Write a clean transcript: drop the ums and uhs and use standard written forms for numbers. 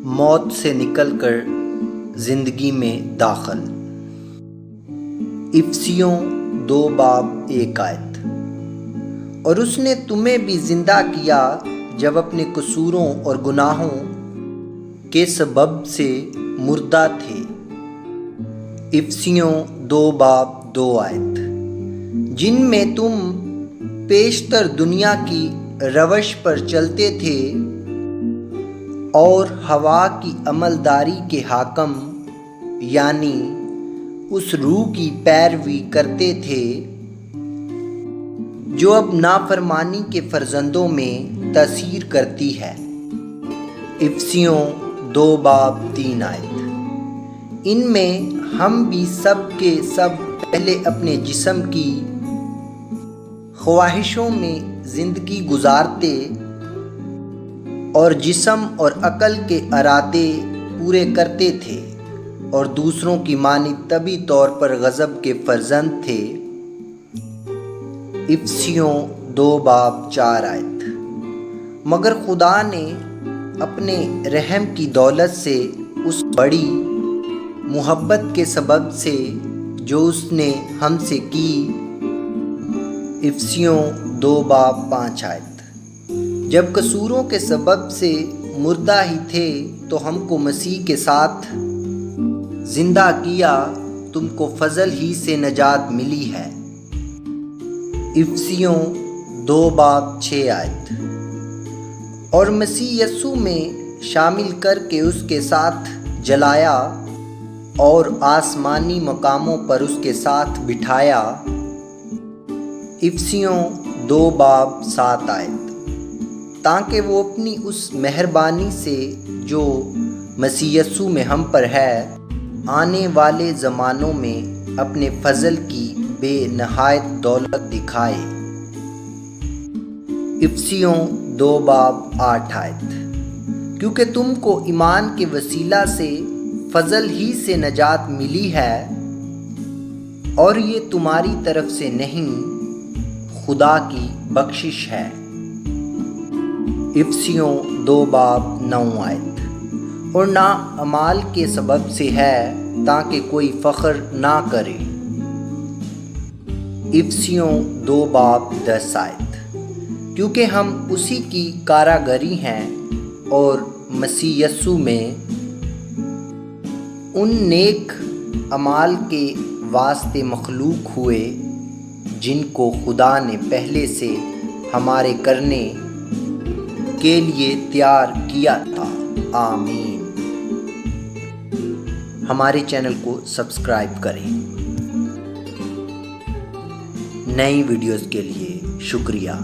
موت سے نکل کر زندگی میں داخل۔ افسیوں 2 باب 1 آیت۔ اور اس نے تمہیں بھی زندہ کیا جب اپنے قصوروں اور گناہوں کے سبب سے مردہ تھے۔ افسیوں 2 باب 2 آیت۔ جن میں تم پیشتر دنیا کی روش پر چلتے تھے اور ہوا کی عملداری کے حاکم یعنی اس روح کی پیروی کرتے تھے جو اب نافرمانی کے فرزندوں میں تاثیر کرتی ہے۔ افسیوں 2 باب 3 آیت۔ ان میں ہم بھی سب کے سب پہلے اپنے جسم کی خواہشوں میں زندگی گزارتے اور جسم اور عقل کے ارادے پورے کرتے تھے اور دوسروں کی مانند طبعی طور پر غضب کے فرزند تھے۔ افسیوں 2 باب 4 آیت۔ مگر خدا نے اپنے رحم کی دولت سے اس بڑی محبت کے سبب سے جو اس نے ہم سے کی۔ افسیوں 2 باب 5 آیت۔ جب قصوروں کے سبب سے مردہ ہی تھے تو ہم کو مسیح کے ساتھ زندہ کیا، تم کو فضل ہی سے نجات ملی ہے۔ افسیوں 2 باب 6 آیت۔ اور مسیح یسوع میں شامل کر کے اس کے ساتھ جلایا اور آسمانی مقاموں پر اس کے ساتھ بٹھایا۔ افسیوں 2 باب 7 آیت۔ تاکہ وہ اپنی اس مہربانی سے جو مسیح یسوع میں ہم پر ہے آنے والے زمانوں میں اپنے فضل کی بے نہایت دولت دکھائے۔ افسیوں 2 باب 8 آیت۔ کیونکہ تم کو ایمان کے وسیلہ سے فضل ہی سے نجات ملی ہے اور یہ تمہاری طرف سے نہیں، خدا کی بخشش ہے۔ افسیوں 2 باب 9 آیت۔ اور نہ اعمال کے سبب سے ہے تاکہ کوئی فخر نہ کرے۔ افسیوں 2 باب 10 آیت۔ کیونکہ ہم اسی کی کاراگری ہیں اور مسیح یسوع میں ان نیک اعمال کے واسطے مخلوق ہوئے جن کو خدا نے پہلے سے ہمارے کرنے کے لیے تیار کیا تھا۔ آمین۔ ہمارے چینل کو سبسکرائب کریں۔ نئی ویڈیوز کے لیے شکریہ۔